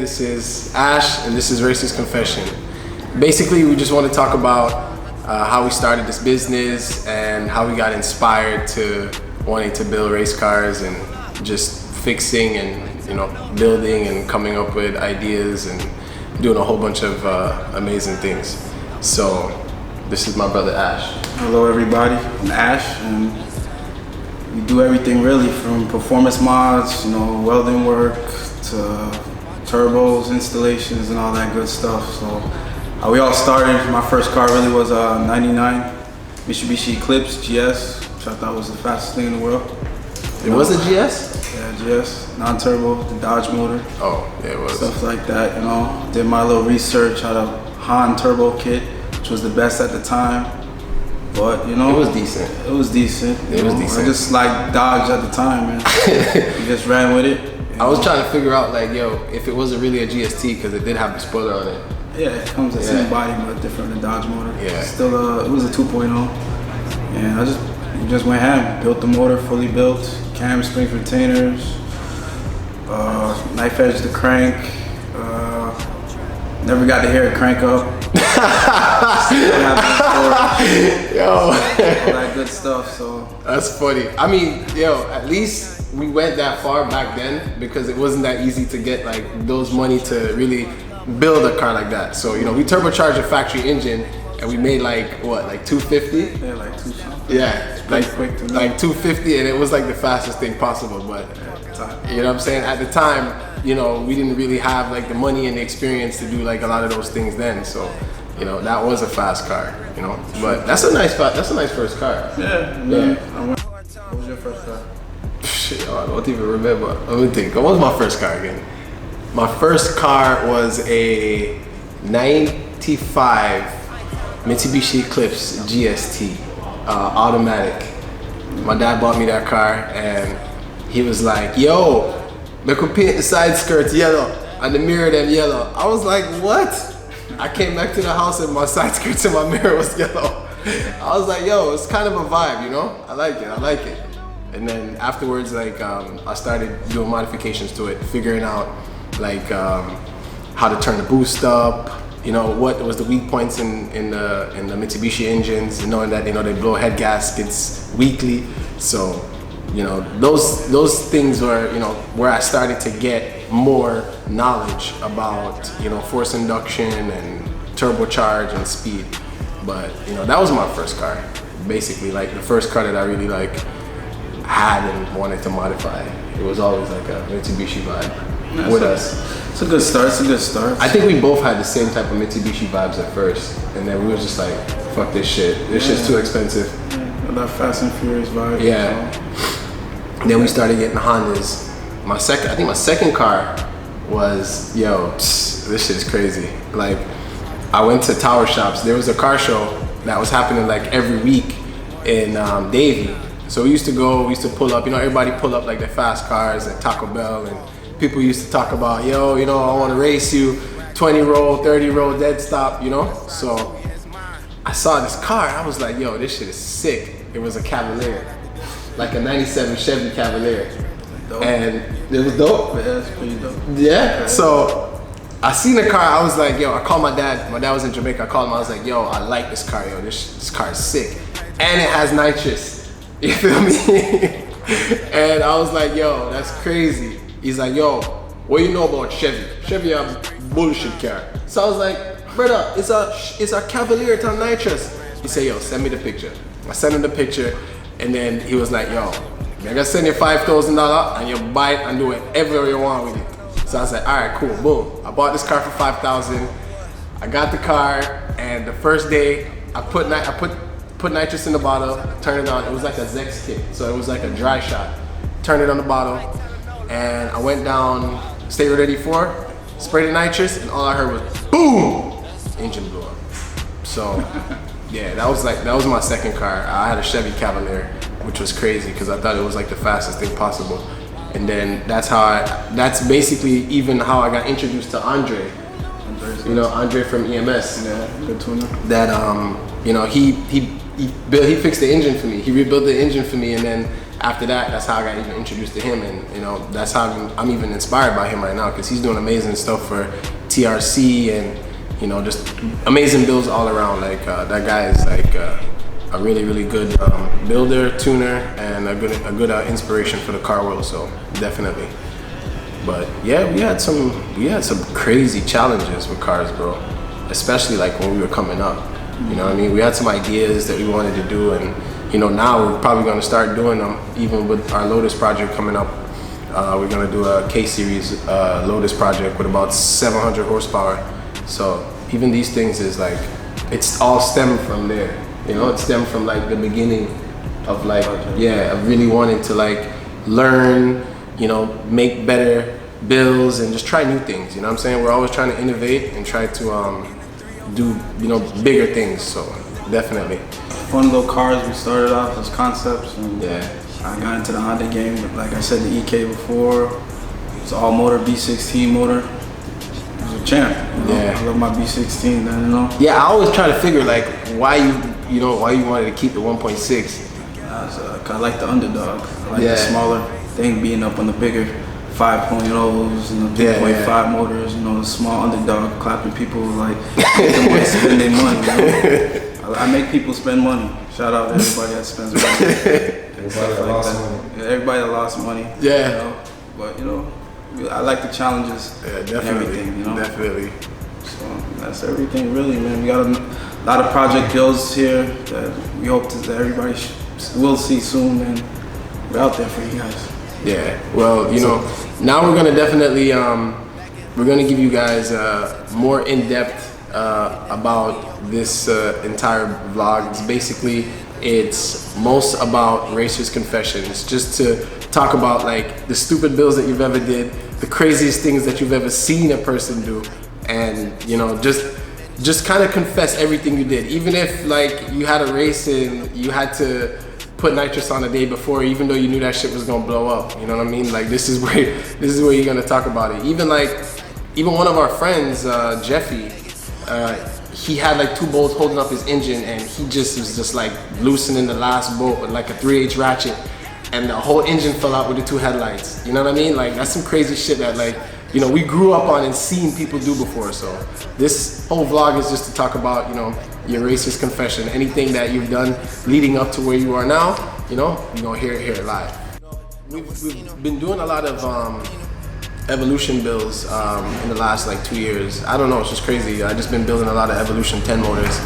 This is Ash, and this is Racist Confession. Basically, we just want to talk about how we started this business and how we got inspired to wanting to build race cars and just fixing and building and coming up with ideas and doing a whole bunch of amazing things. So this is my brother Ash. Hello everybody, I'm Ash, and we do everything really from performance mods, welding work to turbos, installations, and all that good stuff. So how we all started, my first car really was a 99 Mitsubishi Eclipse GS, which I thought was the fastest thing in the world. It was a GS? Yeah, GS, non-turbo, the Dodge motor. Oh, yeah, it was. Stuff like that, Did my little research, had a Han turbo kit, which was the best at the time. But, it was decent. It was decent. It was decent. I just liked Dodge at the time, man. We just ran with it. I was trying to figure out, if it wasn't really a GST, because it did have the spoiler on it. Yeah, it comes the same body, but different than Dodge motor. Yeah. Still, it was a 2.0. And we just went ham. Built the motor, fully built. Cam springs retainers. Knife edge the crank. Never got to hear it crank up. Yo. All that good stuff, so. That's funny. I mean, at least we went that far back then because it wasn't that easy to get those money to really build a car like that. So, we turbocharged a factory engine and we made 250? Yeah, 250. Yeah, quick to 250, and it was the fastest thing possible. But you know what I'm saying? At the time, we didn't really have the money and the experience to do a lot of those things then. So, that was a fast car. But that's a nice first car. Yeah. What was your first car? Shit, I don't even remember. Let me think. What was my first car again? My first car was a 95 Mitsubishi Eclipse GST, automatic. My dad bought me that car and he was like, yo, look, we paint the side skirts yellow and the mirror them yellow. I was like, what? I came back to the house and my side skirts and my mirror was yellow. I was like, yo, it's kind of a vibe, I like it. And then afterwards, I started doing modifications to it, figuring out how to turn the boost up, what was the weak points in the Mitsubishi engines, and knowing that they blow head gaskets weekly. So those things were where I started to get more knowledge about force induction and turbocharge and speed. But that was my first car, basically the first car that I really had and wanted to modify. It was always a Mitsubishi vibe with us. It's a good start. I think we both had the same type of Mitsubishi vibes at first, and then we were just fuck this shit. This shit's too expensive. Yeah, that Fast and Furious vibe. Yeah. Then we started getting the Hondas. I think my second car was, this shit is crazy. I went to Tower Shops. There was a car show that was happening every week in Davie. So we used to pull up, everybody pull up the fast cars at Taco Bell, and people used to talk about, I want to race you, 20 roll, 30 roll, dead stop, So I saw this car, I was like, yo, this shit is sick. It was a Cavalier, a 97 Chevy Cavalier. Dope. And it was dope. Yeah, it's pretty dope. Yeah, so I seen the car, I was like, yo, I called my dad was in Jamaica, I called him, I was like, yo, I like this car, yo, this car is sick. And it has nitrous, you feel me? And I was like, yo, that's crazy. He's like, yo, what you know about Chevy? Chevy a bullshit car. So I was like, brother, it's a Cavalier, it's on nitrous. He said, yo, send me the picture. I sent him the picture, and then he was like, yo, I'm gonna send you $5,000 and you buy it and do whatever you want with it. So I said, all right, cool, boom. I bought this car for $5,000. I got the car, and the first day I put nitrous in the bottle, turned it on. It was like a Zex kit, so it was like a dry shot. Turned it on the bottle, and I went down State Road 84, sprayed the nitrous, and all I heard was boom, engine blew up. So yeah, that was my second car. I had a Chevy Cavalier, which was crazy because I thought it was the fastest thing possible. And then that's basically even how I got introduced to Andre. Andre from EMS. Yeah, good tuner. That he fixed the engine for me. He rebuilt the engine for me, and then after that, that's how I got even introduced to him, and you know, that's how I'm even inspired by him right now, because he's doing amazing stuff for TRC, and you know, just amazing builds all around. Like that guy is like a really good builder, tuner, and a good inspiration for the car world. So definitely. But yeah, we had some crazy challenges with cars, bro. Especially like when we were coming up. You know what I mean? We had some ideas that we wanted to do, and you know, now we're probably going to start doing them. Even with our Lotus project coming up, we're going to do a K-Series Lotus project with about 700 horsepower. So even these things is like, it's all stemmed from there. You know, it stemmed from like the beginning of like, of really wanting to like learn, you know, make better builds and just try new things. You know what I'm saying? We're always trying to innovate and try to do, you know, bigger things. So definitely. Fun little cars. We started off as concepts, and I got into the Honda game. But like I said, the EK before, it's all motor, B16 motor. It was a champ. You know? I love my B16. You know. Yeah, I always try to figure like why you wanted to keep the 1.6. I like the underdog. I like the smaller thing being up on the bigger 5.0s and the 3.5 motors. You know, the small underdog clapping people like they want to spend their money. You know? I make people spend money. Shout out to everybody that spends money. Everybody that lost money. Yeah, everybody that lost money. Yeah. You know? But you know, I like the challenges. Yeah, definitely. And everything, you know? Definitely. So that's everything, really, man. We got a lot of project builds here that we hope that everybody will see soon, and we're out there for you guys. Yeah. Well, you know, now we're gonna definitely we're gonna give you guys more in depth about this entire vlog. It's most about Racer's Confessions, just to talk about like the stupid builds that you've ever did, the craziest things that you've ever seen a person do, and you know, just kind of confess everything you did, even if like you had a race and you had to put nitrous on the day before, even though you knew that shit was gonna blow up. You know what I mean? Like this is where you're gonna talk about it. Even one of our friends, Jeffy, he had like 2 bolts holding up his engine, and he just was just like loosening the last bolt with like a 3/8 ratchet, and the whole engine fell out with the 2 headlights. You know what I mean? Like that's some crazy shit that like, you know, we grew up on and seen people do before. So this whole vlog is just to talk about, you know, your Racer's Confession, anything that you've done leading up to where you are now. You know, you're gonna hear it live. We've been doing a lot of Evolution builds in the last like 2 years. I don't know, it's just crazy. I just been building a lot of Evolution 10 motors.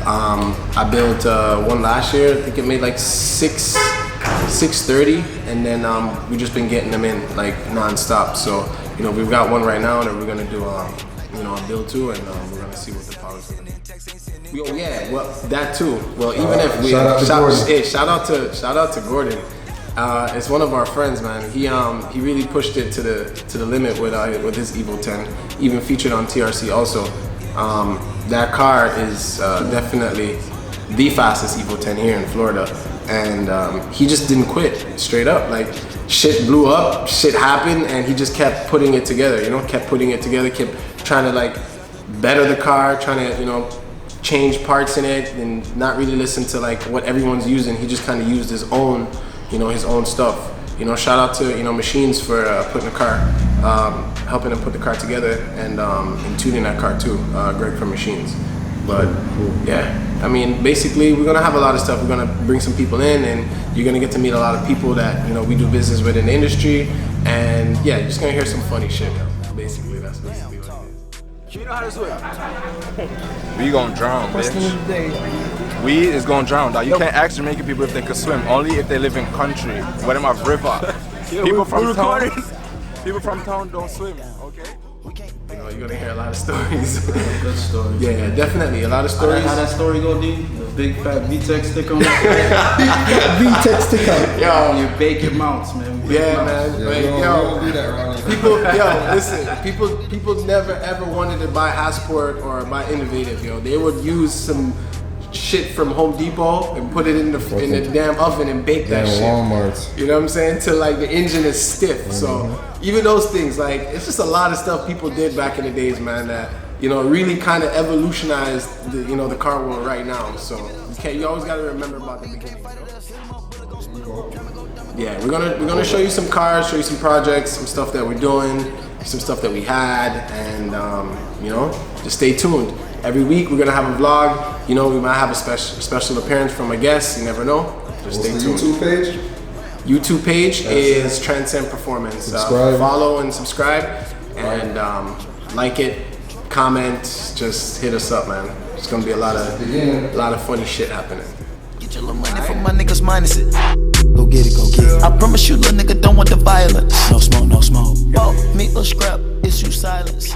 I built one last year. I think it made like 630, and then we just been getting them in like non-stop. So you know, we've got one right now that we're gonna do you know, a build to, and we're gonna see what the power's gonna be. Oh yeah, well that too. Well, even if we shout out to Gordon. It's one of our friends, man. He really pushed it to the limit with his Evo 10, even featured on TRC also. That car is definitely the fastest Evo 10 here in Florida, and he just didn't quit, straight up. Like shit blew up, shit happened, and he just kept putting it together. You know, kept trying to like better the car, trying to, you know, change parts in it, and not really listen to like what everyone's using. He just kind of used his own, you know, his own stuff. You know, shout out to, you know, Machines for putting the car, helping him put the car together, and tuning that car too. Greg from Machines. But yeah, I mean, basically we're gonna have a lot of stuff. We're gonna bring some people in, and you're gonna get to meet a lot of people that, you know, we do business with in the industry, and yeah, you're just gonna hear some funny shit. Basically, that's basically what it is. You know how to swim? We gonna drown, bitch. We is gonna drown, dog. You can't ask Jamaican people if they can swim, only if they live in country. What am I, river? People from town don't swim, okay? You know, you're gonna hear a lot of stories. Good stories. Yeah, definitely, a lot of stories. How that story go, D? The big fat VTEC stick on it. VTEC stick on. Yo, you bake your mounts, man. Man. Yeah, Like, we don't do that around here. Listen, people never ever wanted to buy Hasport or buy Innovative, yo. They would use some shit from Home Depot and put it in the damn oven and bake that shit. Walmart's. You know what I'm saying? Till like the engine is stiff. So even those things, like, it's just a lot of stuff people did back in the days, man, that, you know, really kind of evolutionized the, you know, the car world right now. So you always got to remember about the beginning, you know? yeah, we're gonna show you some cars, show you some projects, some stuff that we're doing, some stuff that we had, and you know, just stay tuned. Every week we're gonna have a vlog. You know, we might have a special appearance from a guest. You never know. Just stay tuned. YouTube page? YouTube page is Transcend Performance. Follow and subscribe, and like it, comment, just hit us up, man. It's gonna be a lot of funny shit happening. Get your little money from my niggas minus it. Go get it, go get it. I promise you, little nigga, don't want the violence. No smoke, no smoke. Ball, meat or scrap, issue silence.